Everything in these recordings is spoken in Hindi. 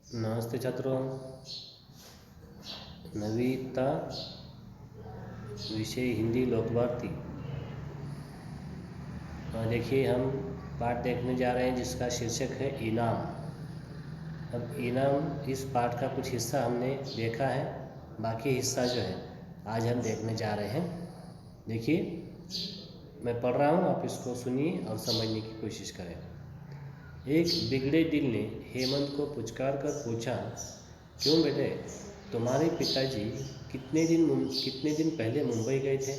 नमस्ते छात्रों। नवीनता विषय हिंदी लोक भारती। देखिए हम पाठ देखने जा रहे हैं जिसका शीर्षक है इनाम। अब इनाम इस पाठ का कुछ हिस्सा हमने देखा है, बाकी हिस्सा जो है आज हम देखने जा रहे हैं। देखिए मैं पढ़ रहा हूँ, आप इसको सुनिए और समझने की कोशिश करें। एक बिगड़े दिल ने हेमंत को पुचकार कर पूछा, क्यों बेटे, तुम्हारे पिताजी कितने दिन पहले मुंबई गए थे?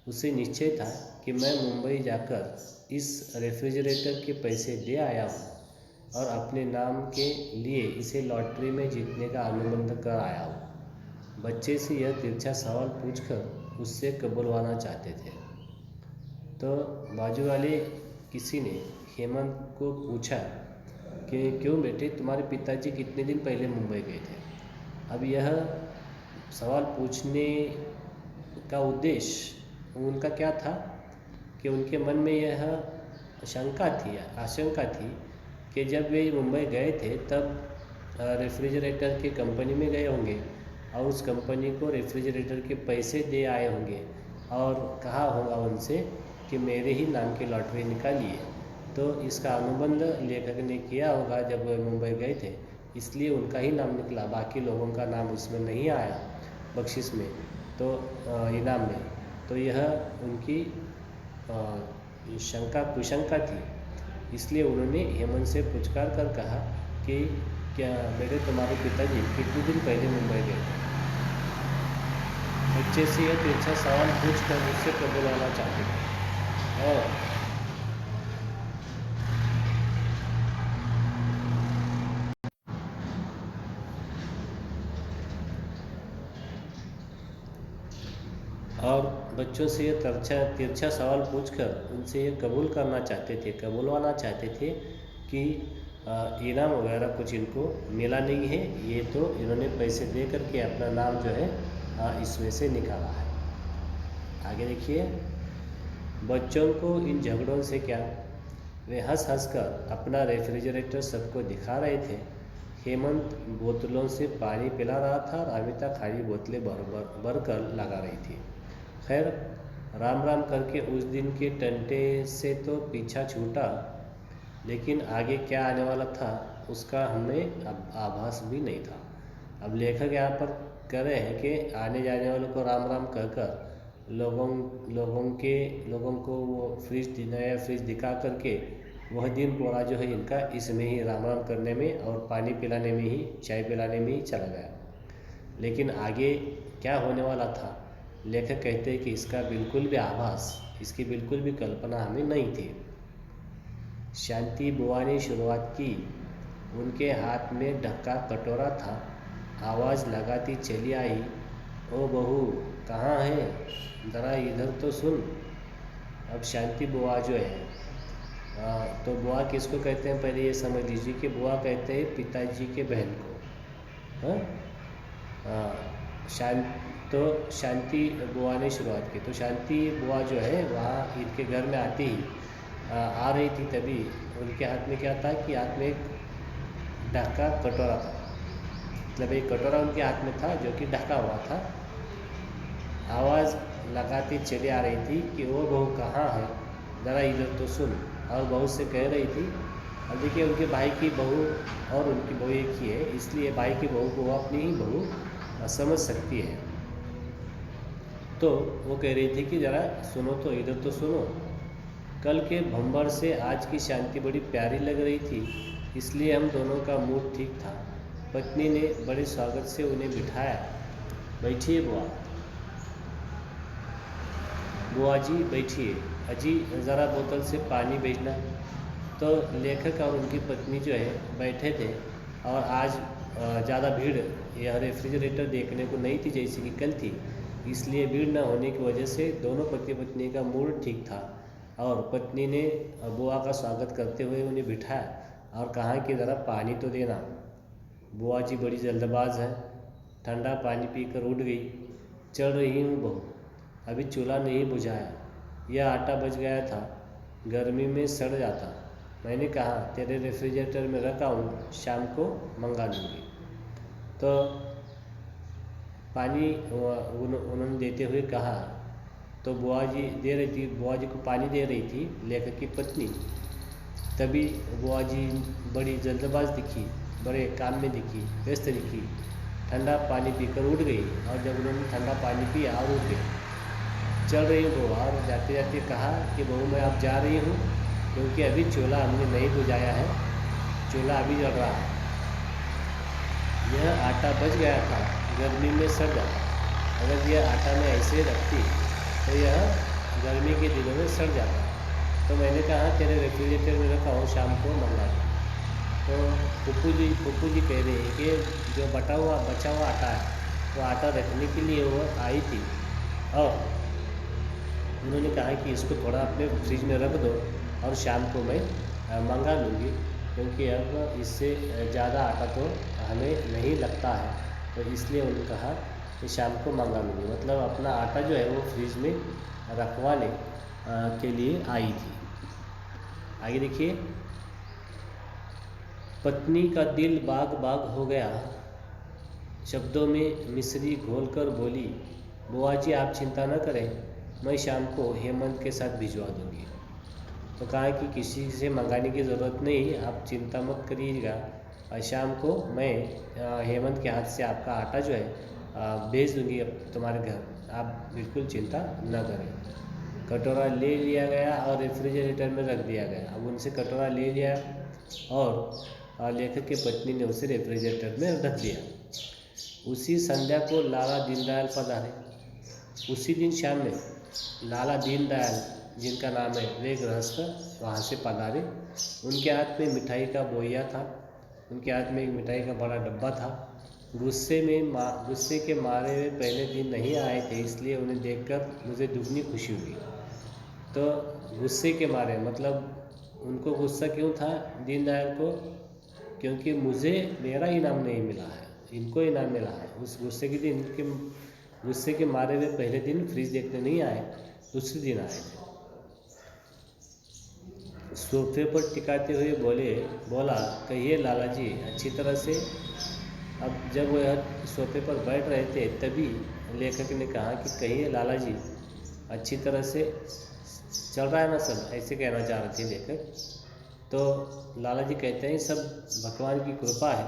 उसे निश्चय था कि मैं मुंबई जाकर इस रेफ्रिजरेटर के पैसे दे आया हूँ और अपने नाम के लिए इसे लॉटरी में जीतने का अनुबंध कर आया हूँ। बच्चे से यह तिरछा सवाल पूछकर उससे कबूलवाना चाहते थे, तो बाजू वाले किसी ने हेमंत को पूछा कि क्यों बेटे, तुम्हारे पिताजी कितने दिन पहले मुंबई गए थे? अब यह सवाल पूछने का उद्देश्य उनका क्या था कि उनके मन में यह आशंका थी कि जब वे मुंबई गए थे तब रेफ्रिजरेटर की कंपनी में गए होंगे और उस कंपनी को रेफ्रिजरेटर के पैसे दे आए होंगे और कहा होगा उनसे कि मेरे ही नाम की लॉटरी निकालिए। तो इसका अनुबंध लेखक ने किया होगा जब वे मुंबई गए थे, इसलिए उनका ही नाम निकला, बाकी लोगों का नाम उसमें नहीं आया बख्शिश में, तो इनाम में। तो यह उनकी कुशंका थी, इसलिए उन्होंने हेमंत से पुचकार कर कहा कि क्या बेटे, तुम्हारे पिताजी कितने दिन पहले मुंबई गए थे? बच्चे से यह तिरछा सवाल पूछकर मुझसे कबूलाना चाहते थे और बच्चों से ये तिरछा सवाल पूछकर उनसे ये कबूलवाना चाहते थे कि इनाम वगैरह कुछ इनको मिला नहीं है, ये तो इन्होंने पैसे दे करके अपना नाम जो है इसमें से निकाला है। आगे देखिए, बच्चों को इन झगड़ों से क्या, वे हंस कर अपना रेफ्रिजरेटर सबको दिखा रहे थे। हेमंत बोतलों से पानी पिला रहा था और अमिता खाली बोतलें भर कर लगा रही थी। खैर, राम राम करके उस दिन के टंटे से तो पीछा छूटा, लेकिन आगे क्या आने वाला था उसका हमें अब आभास भी नहीं था। अब लेखक यहाँ पर कह रहे हैं कि आने जाने वालों को राम राम कहकर लोगों को वो नया फ्रिज दिखा करके वह दिन पूरा जो है इनका इसमें ही राम राम करने में और पानी पिलाने में ही, चाय पिलाने में ही चला गया। लेकिन आगे क्या होने वाला था, लेखक कहते हैं कि इसका बिल्कुल भी आभास, इसकी बिल्कुल भी कल्पना हमें नहीं थी। शांति बुआ ने शुरुआत की। उनके हाथ में ढका कटोरा था। आवाज़ लगाती चली आई, ओ बहू, कहाँ है, ज़रा इधर तो सुन। अब शांति बुआ जो है, तो बुआ किसको कहते हैं पहले ये समझ लीजिए कि बुआ कहते हैं पिताजी के बहन को। तो शांति बुआ ने शुरुआत की। तो शांति बुआ जो है वहाँ इनके घर में आती ही आ रही थी, तभी उनके हाथ में क्या था कि हाथ में एक ढका कटोरा था, मतलब एक कटोरा उनके हाथ में था जो कि ढका हुआ था। आवाज़ लगाती चली आ रही थी कि वो बहू कहाँ है, ज़रा इधर तो सुन। और बहू से कह रही थी, अब देखिए उनके भाई की बहू और उनकी बहू एक ही है, इसलिए भाई की बहू को वो अपनी ही बहू समझ सकती है। तो वो कह रही थी कि ज़रा सुनो तो, इधर तो सुनो। कल के भंबर से आज की शांति बड़ी प्यारी लग रही थी, इसलिए हम दोनों का मूड ठीक था। पत्नी ने बड़े स्वागत से उन्हें बिठाया। बैठिए बुआ जी, बैठिए। अजी ज़रा बोतल से पानी भेजना। तो लेखक और उनकी पत्नी जो है बैठे थे और आज ज़्यादा भीड़ यह रेफ्रिजरेटर देखने को नहीं थी जैसे कि कल थी, इसलिए भीड़ न होने की वजह से दोनों पति पत्नी का मूड ठीक था। और पत्नी ने बुआ का स्वागत करते हुए उन्हें बिठाया और कहा कि ज़रा पानी तो देना। बुआ जी बड़ी जल्दबाज है, ठंडा पानी पीकर उठ गई। चल रही हूँ बहू, अभी चूल्हा नहीं बुझाया, यह आटा बच गया था, गर्मी में सड़ जाता। मैंने कहा तेरे रेफ्रिजरेटर में रखा हूँ, शाम को मंगा लूँगी। तो पानी उन्होंने देते हुए कहा, तो बुआ जी दे रही थी, बुआ जी को पानी दे रही थी लेखक की पत्नी। तभी बुआ जी बड़ी जल्दबाज दिखी, बड़े काम में दिखी, व्यस्त दिखी। ठंडा पानी पीकर उठ गई, और जब उन्होंने ठंडा पानी पिया और उठ गई। चल रही हूँ बुआ, और जाते जाते कहा कि बहू मैं अब जा रही हूँ, क्योंकि अभी चूल्हा हमने नहीं बुझाया है, चूल्हा अभी जल रहा है। यह आटा बच गया था, गर्मी में सड़ जाता। अगर यह आटा में ऐसे रखती तो यह गर्मी के दिनों में सड़ जाता। तो मैंने कहा तेरे रेफ्रिजरेटर में रखा हूँ, शाम को मंगा लो। तो पप्पू जी कह रहे हैं कि जो बचा हुआ आटा है, वो आटा रखने के लिए वो आई थी, और उन्होंने कहा कि इसको थोड़ा अपने फ्रिज में रख दो और शाम को मैं मंगा लूँगी, क्योंकि अब इससे ज़्यादा आटा तो हमें नहीं लगता है। तो इसलिए उन्होंने कहा कि शाम को मंगा लूँगी, मतलब अपना आटा जो है वो फ्रिज में रखवाने के लिए आई थी। आगे देखिए, पत्नी का दिल बाग बाग हो गया। शब्दों में मिश्री घोलकर बोली, बुआ जी आप चिंता न करें, मैं शाम को हेमंत के साथ भिजवा दूंगी। तो कहा कि किसी से मंगाने की ज़रूरत नहीं, आप चिंता मत करिएगा, और शाम को मैं हेमंत के हाथ से आपका आटा जो है भेज दूंगी अब तुम्हारे घर, आप बिल्कुल चिंता न करें। कटोरा ले लिया गया और रेफ्रिजरेटर में रख दिया गया। अब उनसे कटोरा ले लिया और लेखक की पत्नी ने उसे रेफ्रिजरेटर में रख दिया। उसी संध्या को लाला दीनदयाल पधारे। उसी दिन शाम में लाला दीनदयाल, जिनका नाम है, वे गृहस्थ वहाँ से पधारे। उनके हाथ में मिठाई का बोइया था, उनके हाथ में एक मिठाई का बड़ा डब्बा था। गुस्से के मारे वे पहले दिन नहीं आए थे, इसलिए उन्हें देखकर मुझे दुगनी खुशी हुई। तो गुस्से के मारे मतलब उनको गुस्सा क्यों था दीनदयाल को, क्योंकि मुझे मेरा इनाम नहीं मिला है, इनको इनाम मिला है। उस गुस्से के दिन गुस्से के मारे वे पहले दिन फ्रिज देखने नहीं आए, दूसरे दिन आए थे। सोफे पर टिकाते हुए बोला, कहिए लाला जी अच्छी तरह से। अब जब वह सोफे पर बैठ रहे थे तभी लेखक ने कहा कि कहिए लाला जी अच्छी तरह से चल रहा है ना सब, ऐसे कहना चाह रहे थे लेखक। तो लाला जी कहते हैं सब भगवान की कृपा है,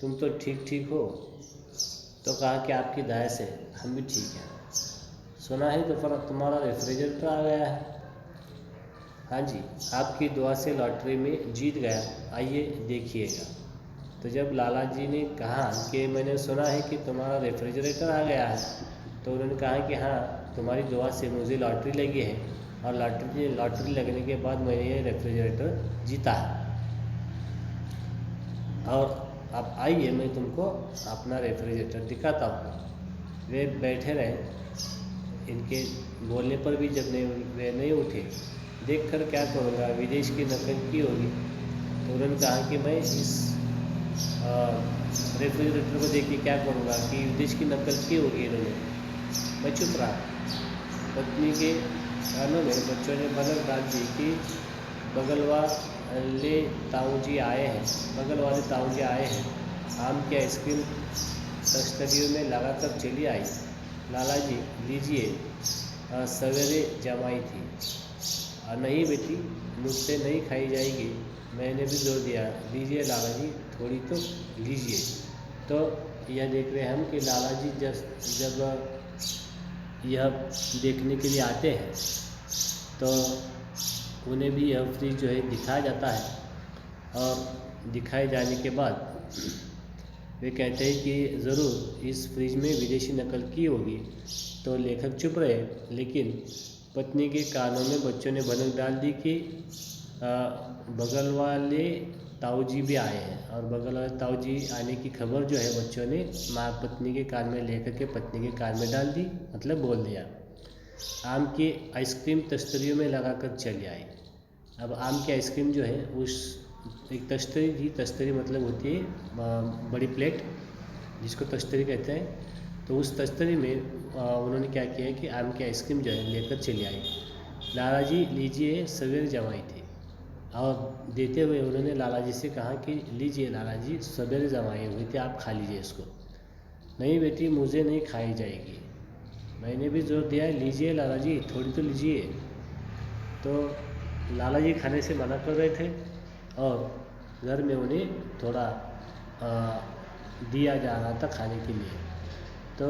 तुम तो ठीक हो। तो कहा कि आपकी दया से हम भी ठीक हैं। सुना है तो पर तुम्हारा रेफ्रिजरेटर आ गया है। हाँ जी, आपकी दुआ से लॉटरी में जीत गया, आइए देखिएगा। तो जब लाला जी ने कहा कि मैंने सुना है कि तुम्हारा रेफ्रिजरेटर आ गया है, तो उन्होंने कहा कि हाँ तुम्हारी दुआ से मुझे लॉटरी लगी है, और लॉटरी लगने के बाद मैंने ये रेफ्रिजरेटर जीता है। और अब आइए मैं तुमको अपना रेफ्रिजरेटर दिखाता हूँ। वे बैठे रहे, इनके बोलने पर भी जब वे नहीं उठे। देखकर क्या करूँगा, विदेश की नकल की होगी। तो उन्होंने कहा कि मैं इस रेफ्रिजरेटर को देख के क्या करूँगा कि विदेश की नकल की होगी इन्होंने। मैं चुप रहा। पत्नी के कानों में बच्चों ने बगल डाल दी कि बगल वाले ताऊ जी आए हैं। आम की आइसक्रीम तश्तरियों में लगाकर चली आई। लाला जी लीजिए, सवेरे जमाई थी। नहीं बेटी, मुझसे नहीं खाई जाएगी, मैंने भी जोर दिया। लीजिए लाला जी, थोड़ी तो लीजिए। तो यह देख रहे हैं हम कि लाला जी जब यह देखने के लिए आते हैं तो उन्हें भी यह फ्रिज जो है दिखाया जाता है, और दिखाए जाने के बाद वे कहते हैं कि ज़रूर इस फ्रिज में विदेशी नकल की होगी। तो लेखक चुप रहे, लेकिन पत्नी के कानों में बच्चों ने भनक डाल दी कि बगल वाले ताऊ जी भी आए हैं। और बगल वाले ताऊ जी आने की खबर जो है बच्चों ने पत्नी के कान में, लेखक के पत्नी के कान में डाल दी, मतलब बोल दिया। आम की आइसक्रीम तश्तरियों में लगाकर चली आई। अब आम की आइसक्रीम जो है उस एक तश्तरी थी, तश्तरी मतलब होती है बड़ी प्लेट, जिसको तश्तरी कहते हैं। तो उस तश्तरी में उन्होंने क्या किया कि आम की आइसक्रीम जो है लेकर चली आई। लाला जी लीजिए, सवेरे जमाई थी। और देते हुए उन्होंने लाला जी से कहा कि लीजिए लाला जी, सवेरे जमाई हुई थी, आप खा लीजिए इसको। नहीं बेटी, मुझे नहीं खाई जाएगी। मैंने भी जोर दिया है, लीजिए लाला जी, थोड़ी तो लीजिए। तो लाला जी खाने से मना कर रहे थे और घर में उन्हें थोड़ा दिया जा रहा था खाने के लिए। तो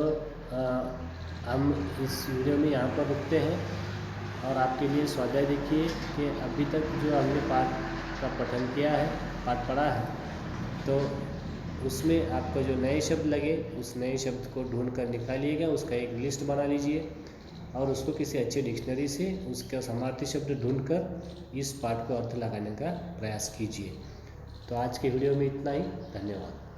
हम इस वीडियो में यहाँ पर रुकते हैं और आपके लिए स्वाध्याय देखिए कि अभी तक जो हमने पाठ का पठन किया है, पाठ पढ़ा है, तो उसमें आपको जो नए शब्द लगे उस नए शब्द को ढूंढ कर निकालिएगा, उसका एक लिस्ट बना लीजिए और उसको किसी अच्छे डिक्शनरी से उसका समार्थी शब्द ढूंढकर इस पाठ को अर्थ लगाने का प्रयास कीजिए। तो आज के वीडियो में इतना ही। धन्यवाद।